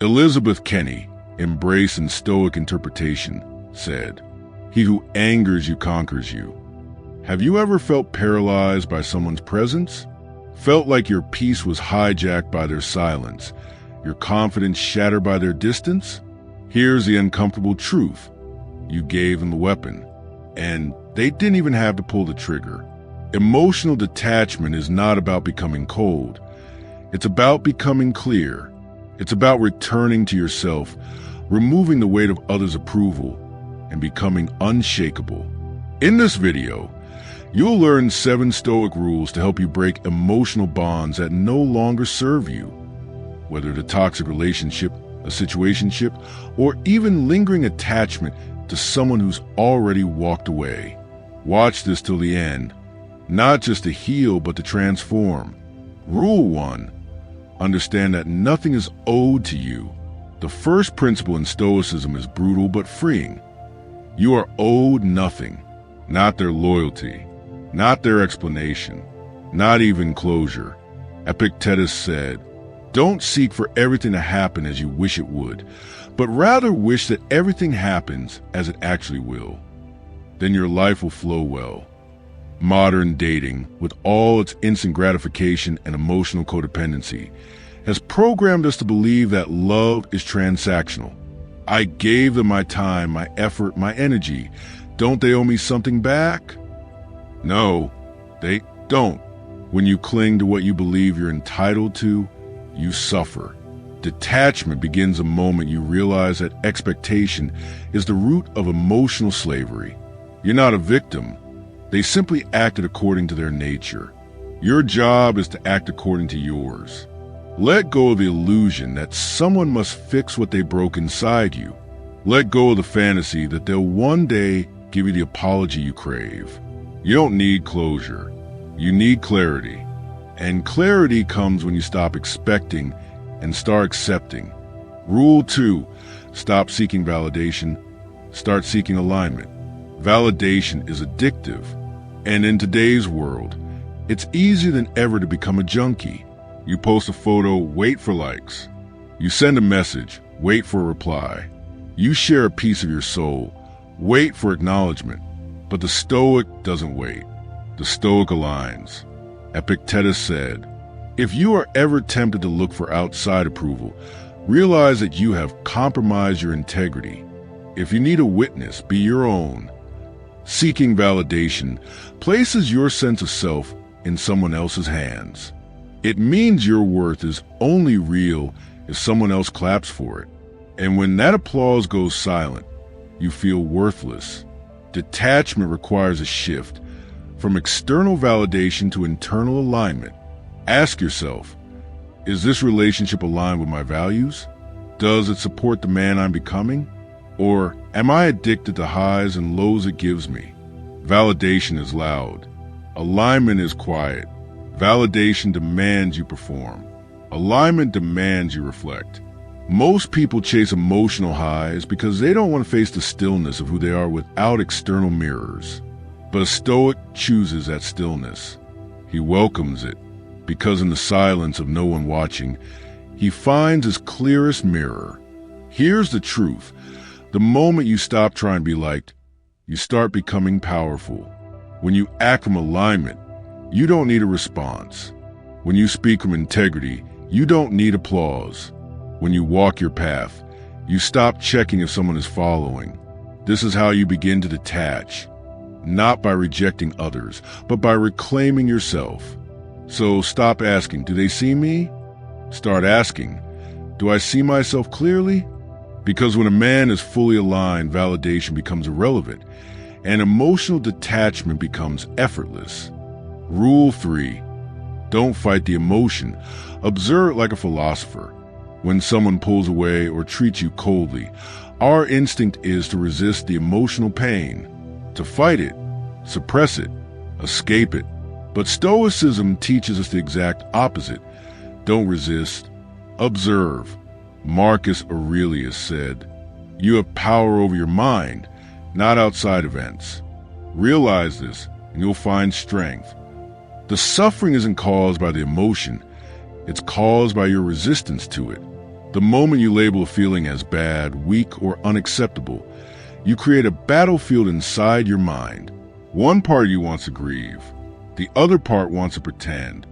Elizabeth Kenny, Embrace in Stoic Interpretation, said, "He who angers you conquers you." Have you ever felt paralyzed by someone's presence? Felt like your peace was hijacked by their silence, your confidence shattered by their distance? Here's the uncomfortable truth. You gave them the weapon, and they didn't even have to pull the trigger. Emotional detachment is not about becoming cold. It's about becoming clear. It's about returning to yourself, removing the weight of others' approval, and becoming unshakable. In this video, you'll learn 7 Stoic rules to help you break emotional bonds that no longer serve you. Whether it's a toxic relationship, a situationship, or even lingering attachment to someone who's already walked away. Watch this till the end, not just to heal, but to transform. Rule 1. Understand that nothing is owed to you. The first principle in Stoicism is brutal but freeing. You are owed nothing, not their loyalty, not their explanation, not even closure. Epictetus said, "Don't seek for everything to happen as you wish it would, but rather wish that everything happens as it actually will. Then your life will flow well." Modern dating, with all its instant gratification and emotional codependency, has programmed us to believe that love is transactional. I gave them my time, my effort, my energy. Don't they owe me something back? No, they don't. When you cling to what you believe you're entitled to, you suffer. Detachment begins the moment you realize that expectation is the root of emotional slavery. You're not a victim. They simply acted according to their nature. Your job is to act according to yours. Let go of the illusion that someone must fix what they broke inside you. Let go of the fantasy that they'll one day give you the apology you crave. You don't need closure. You need clarity. And clarity comes when you stop expecting and start accepting. Rule 2. Stop seeking validation. Start seeking alignment. Validation is addictive. And in today's world, it's easier than ever to become a junkie. You post a photo, wait for likes. You send a message, wait for a reply. You share a piece of your soul, wait for acknowledgement. But the Stoic doesn't wait. The Stoic aligns. Epictetus said, "If you are ever tempted to look for outside approval, realize that you have compromised your integrity. If you need a witness, be your own." Seeking validation places your sense of self in someone else's hands. It means your worth is only real if someone else claps for it. And when that applause goes silent, you feel worthless. Detachment requires a shift from external validation to internal alignment. Ask yourself, is this relationship aligned with my values? Does it support the man I'm becoming? Or am I addicted to highs and lows it gives me? Validation is loud. Alignment is quiet. Validation demands you perform. Alignment demands you reflect. Most people chase emotional highs because they don't want to face the stillness of who they are without external mirrors. But a Stoic chooses that stillness. He welcomes it, because in the silence of no one watching, he finds his clearest mirror. Here's the truth. The moment you stop trying to be liked, you start becoming powerful. When you act from alignment, you don't need a response. When you speak from integrity, you don't need applause. When you walk your path, you stop checking if someone is following. This is how you begin to detach, not by rejecting others, but by reclaiming yourself. So stop asking, do they see me? Start asking, do I see myself clearly? Because when a man is fully aligned, validation becomes irrelevant, and emotional detachment becomes effortless. Rule 3. Don't fight the emotion. Observe it like a philosopher. When someone pulls away or treats you coldly, our instinct is to resist the emotional pain, to fight it, suppress it, escape it. But Stoicism teaches us the exact opposite. Don't resist, observe. Marcus Aurelius said, "You have power over your mind, not outside events." Realize this, and you'll find strength. The suffering isn't caused by the emotion, it's caused by your resistance to it. The moment you label a feeling as bad, weak, or unacceptable, you create a battlefield inside your mind. One part of you wants to grieve. The other part wants to pretend.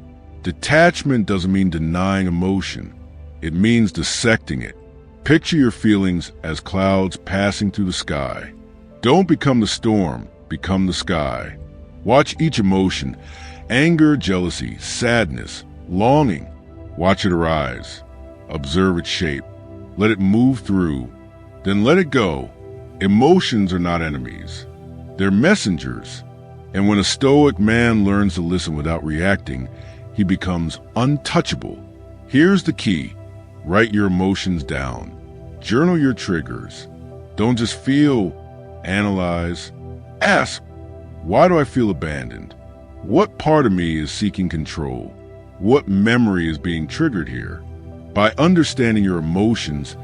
Detachment doesn't mean denying emotion. It means dissecting it. Picture your feelings as clouds passing through the sky. Don't become the storm, become the sky. Watch each emotion, anger, jealousy, sadness, longing. Watch it arise. Observe its shape. Let it move through. Then let it go. Emotions are not enemies. They're messengers. And when a Stoic man learns to listen without reacting, he becomes untouchable. Here's the key. Write your emotions down. Journal your triggers. Don't just feel, analyze. Ask, why do I feel abandoned? What part of me is seeking control? What memory is being triggered here? By understanding your emotions,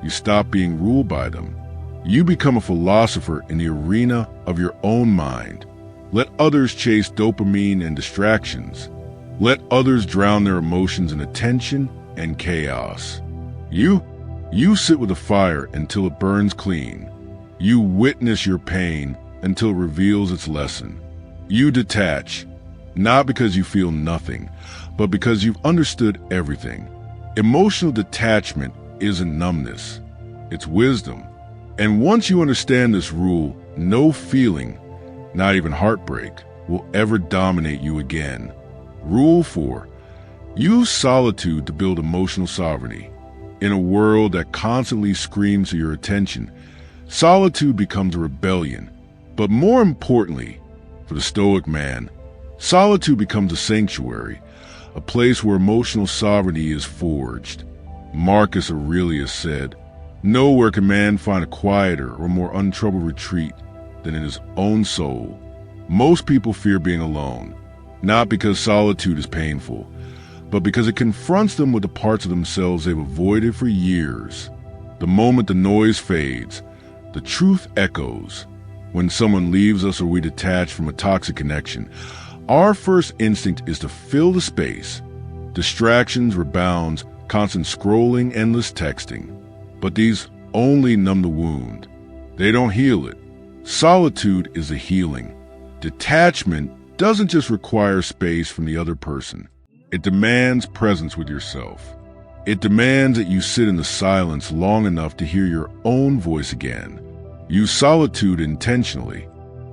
you stop being ruled by them. You become a philosopher in the arena of your own mind. Let others chase dopamine and distractions. Let others drown their emotions in attention and chaos. You sit with the fire until it burns clean. You witness your pain until it reveals its lesson. You detach, not because you feel nothing, but because you've understood everything. Emotional detachment isn't numbness, it's wisdom. And once you understand this rule, no feeling, not even heartbreak, will ever dominate you again. Rule 4. Use solitude to build emotional sovereignty. In a world that constantly screams for your attention, solitude becomes a rebellion. But more importantly, for the Stoic man, solitude becomes a sanctuary, a place where emotional sovereignty is forged. Marcus Aurelius said, "Nowhere can man find a quieter or more untroubled retreat than in his own soul." Most people fear being alone, not because solitude is painful, but because it confronts them with the parts of themselves they've avoided for years. The moment the noise fades, the truth echoes. When someone leaves us or we detach from a toxic connection, our first instinct is to fill the space. Distractions, rebounds, constant scrolling, endless texting. But these only numb the wound. They don't heal it. Solitude is a healing. Detachment doesn't just require space from the other person. It demands presence with yourself. It demands that you sit in the silence long enough to hear your own voice again. Use solitude intentionally.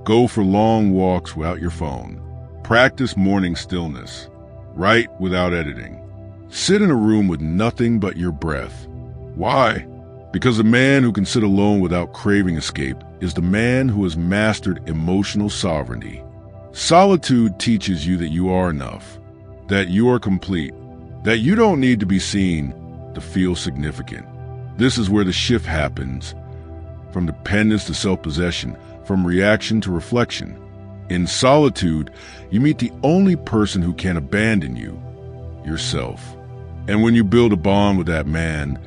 Go for long walks without your phone. Practice morning stillness. Write without editing. Sit in a room with nothing but your breath. Why? Because the man who can sit alone without craving escape is the man who has mastered emotional sovereignty. Solitude teaches you that you are enough, that you are complete, that you don't need to be seen to feel significant. This is where the shift happens, from dependence to self-possession, from reaction to reflection. In solitude, you meet the only person who can abandon you, yourself. And when you build a bond with that man,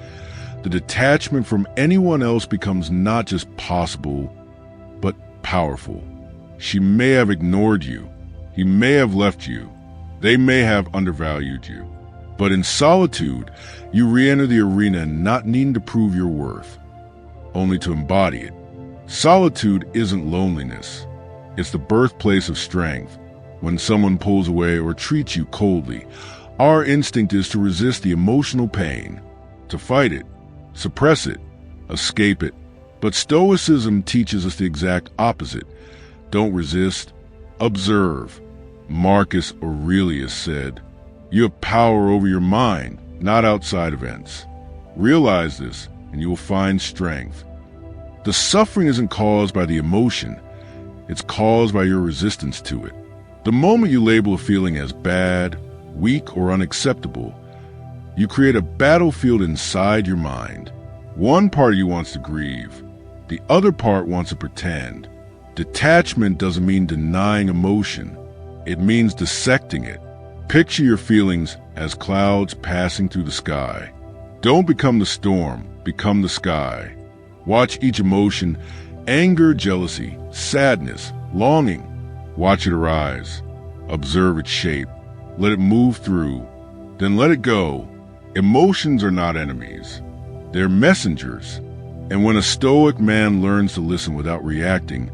the detachment from anyone else becomes not just possible, but powerful. She may have ignored you. He may have left you. They may have undervalued you. But in solitude, you re-enter the arena not needing to prove your worth, only to embody it. Solitude isn't loneliness. It's the birthplace of strength. When someone pulls away or treats you coldly, our instinct is to resist the emotional pain, to fight it, suppress it, escape it. But Stoicism teaches us the exact opposite. Don't resist, observe. Marcus Aurelius said, "You have power over your mind, not outside events." Realize this, and you will find strength. The suffering isn't caused by the emotion. It's caused by your resistance to it. The moment you label a feeling as bad, weak, or unacceptable, you create a battlefield inside your mind. One part of you wants to grieve. The other part wants to pretend. Detachment doesn't mean denying emotion. It means dissecting it. Picture your feelings as clouds passing through the sky. Don't become the storm, become the sky. Watch each emotion, anger, jealousy, sadness, longing. Watch it arise. Observe its shape. Let it move through. Then let it go. Emotions are not enemies. They're messengers. And when a Stoic man learns to listen without reacting,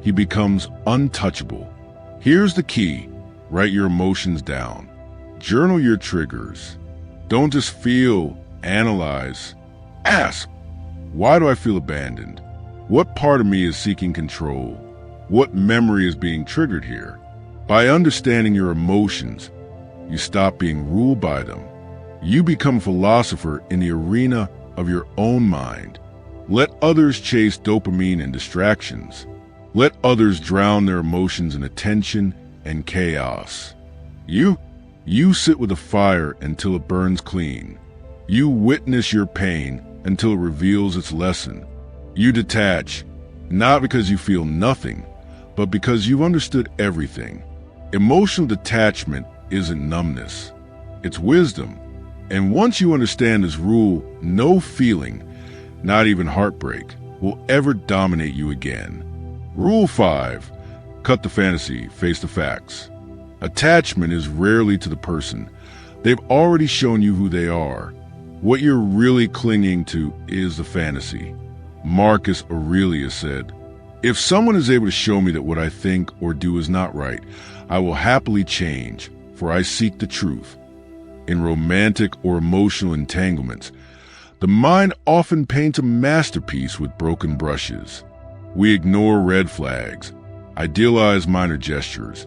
he becomes untouchable. Here's the key. Write your emotions down. Journal your triggers. Don't just feel, analyze. Ask, why do I feel abandoned? What part of me is seeking control? What memory is being triggered here? By understanding your emotions, you stop being ruled by them. You become a philosopher in the arena of your own mind. Let others chase dopamine and distractions. Let others drown their emotions in attention and chaos. You sit with the fire until it burns clean. You witness your pain until it reveals its lesson. You detach, not because you feel nothing, but because you've understood everything. Emotional detachment isn't numbness, it's wisdom. And once you understand this rule, no feeling, not even heartbreak, will ever dominate you again. Rule 5. Cut the fantasy, face the facts. Attachment is rarely to the person. They've already shown you who they are. What you're really clinging to is the fantasy. Marcus Aurelius said, "If someone is able to show me that what I think or do is not right, I will happily change, for I seek the truth." In romantic or emotional entanglements, the mind often paints a masterpiece with broken brushes. We ignore red flags, idealize minor gestures,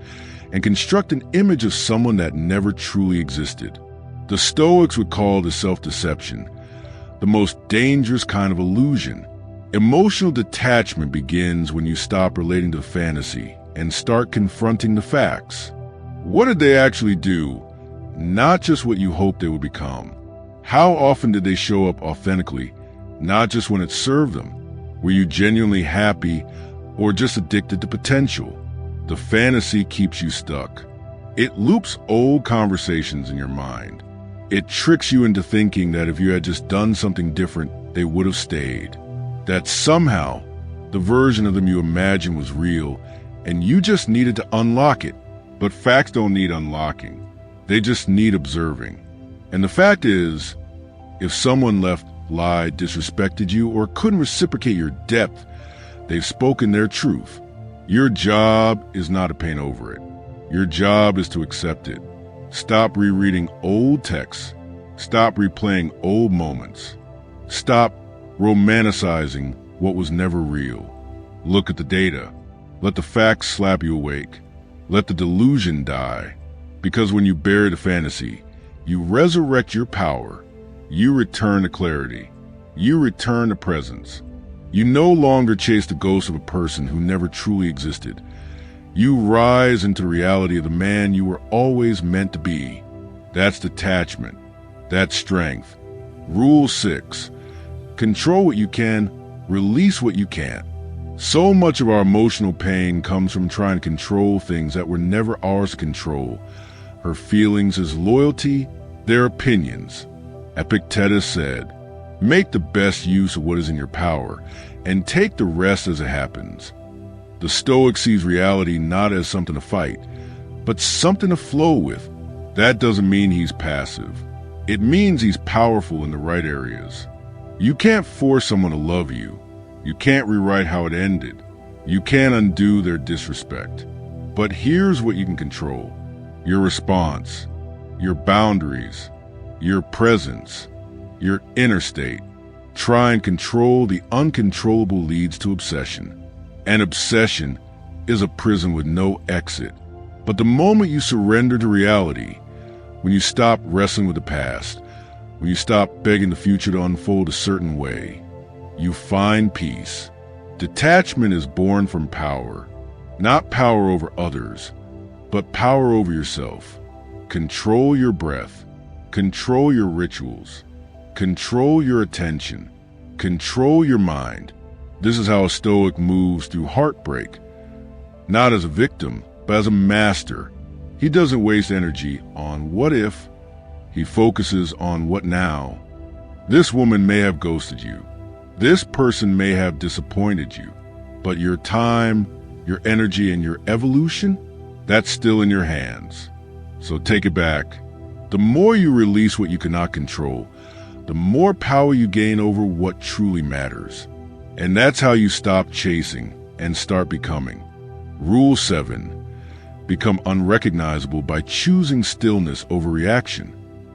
and construct an image of someone that never truly existed. The Stoics would call this self-deception, the most dangerous kind of illusion. Emotional detachment begins when you stop relating to fantasy and start confronting the facts. What did they actually do? Not just what you hoped they would become. How often did they show up authentically, not just when it served them? Were you genuinely happy or just addicted to potential? The fantasy keeps you stuck. It loops old conversations in your mind. It tricks you into thinking that if you had just done something different, they would have stayed. That somehow the version of them you imagined was real and you just needed to unlock it. But facts don't need unlocking. They just need observing. And the fact is, if someone left, lied, disrespected you, or couldn't reciprocate your depth, they've spoken their truth. Your job is not to paint over it. Your job is to accept it. Stop rereading old texts. Stop replaying old moments. Stop romanticizing what was never real. Look at the data. Let the facts slap you awake. Let the delusion die. Because when you bury the fantasy, you resurrect your power. You return to clarity. You return to presence. You no longer chase the ghost of a person who never truly existed. You rise into the reality of the man you were always meant to be. That's detachment. That's strength. Rule 6. Control what you can, release what you can't. So much of our emotional pain comes from trying to control things that were never ours to control. Her feelings, his loyalty, their opinions. Epictetus said, "Make the best use of what is in your power, and take the rest as it happens." The Stoic sees reality not as something to fight, but something to flow with. That doesn't mean he's passive. It means he's powerful in the right areas. You can't force someone to love you. You can't rewrite how it ended. You can't undo their disrespect. But here's what you can control: your response, your boundaries, your presence, your inner state. Try and control the uncontrollable leads to obsession. And obsession is a prison with no exit. But the moment you surrender to reality, when you stop wrestling with the past, when you stop begging the future to unfold a certain way, you find peace. Detachment is born from power, not power over others, but power over yourself. Control your breath, control your rituals, control your attention, control your mind. This is how a Stoic moves through heartbreak, not as a victim, but as a master. He doesn't waste energy on what if, he focuses on what now. This woman may have ghosted you. This person may have disappointed you, but your time, your energy, and your evolution, that's still in your hands. So take it back. The more you release what you cannot control, the more power you gain over what truly matters. And that's how you stop chasing and start becoming. Rule 7. Become unrecognizable by choosing stillness over reaction.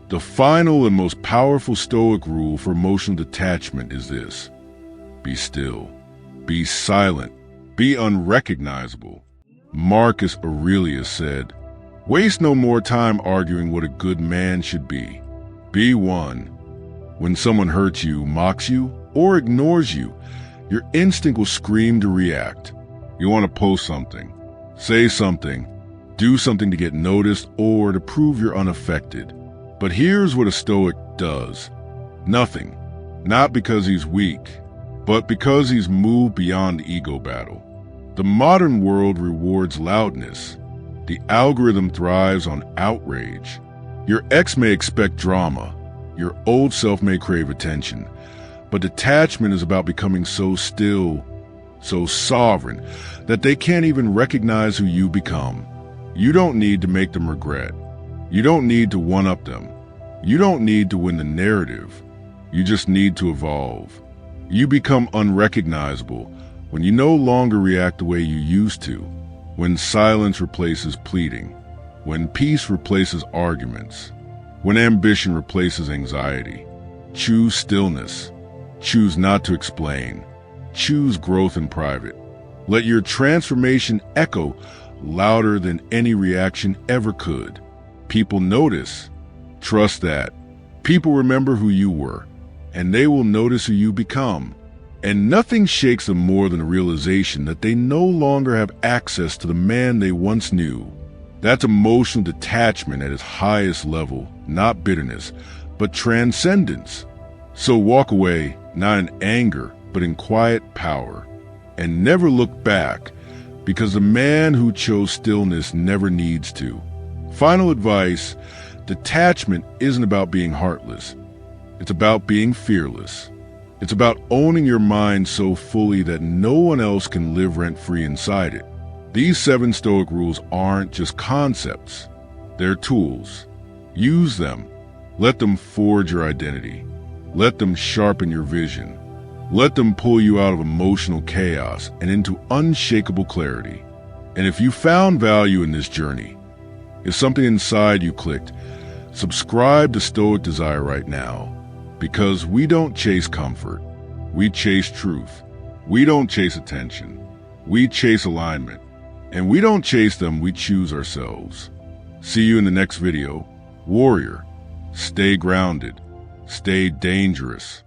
The final and most powerful Stoic rule for emotional detachment is this: be still, be silent, be unrecognizable. Marcus Aurelius said, "Waste no more time arguing what a good man should be. Be one." When someone hurts you, mocks you, or ignores you, your instinct will scream to react. You want to post something, say something, do something to get noticed or to prove you're unaffected. But here's what a Stoic does. Nothing. Not because he's weak, but because he's moved beyond the ego battle. The modern world rewards loudness. The algorithm thrives on outrage. Your ex may expect drama. Your old self may crave attention. But detachment is about becoming so still, so sovereign, that they can't even recognize who you become. You don't need to make them regret. You don't need to one-up them. You don't need to win the narrative. You just need to evolve. You become unrecognizable when you no longer react the way you used to, when silence replaces pleading, when peace replaces arguments, when ambition replaces anxiety. Choose stillness. Choose not to explain. Choose growth in private. Let your transformation echo louder than any reaction ever could. People notice. Trust that. People remember who you were, and they will notice who you become. And nothing shakes them more than the realization that they no longer have access to the man they once knew. That's emotional detachment at its highest level, not bitterness, but transcendence. So walk away, not in anger, but in quiet power. And never look back, because the man who chose stillness never needs to. Final advice: detachment isn't about being heartless. It's about being fearless. It's about owning your mind so fully that no one else can live rent-free inside it. These 7 Stoic rules aren't just concepts. They're tools. Use them. Let them forge your identity. Let them sharpen your vision. Let them pull you out of emotional chaos and into unshakable clarity. And if you found value in this journey, if something inside you clicked, subscribe to Stoic Desire right now. Because we don't chase comfort. We chase truth. We don't chase attention. We chase alignment. And we don't chase them, we choose ourselves. See you in the next video. Warrior, stay grounded. Stay dangerous.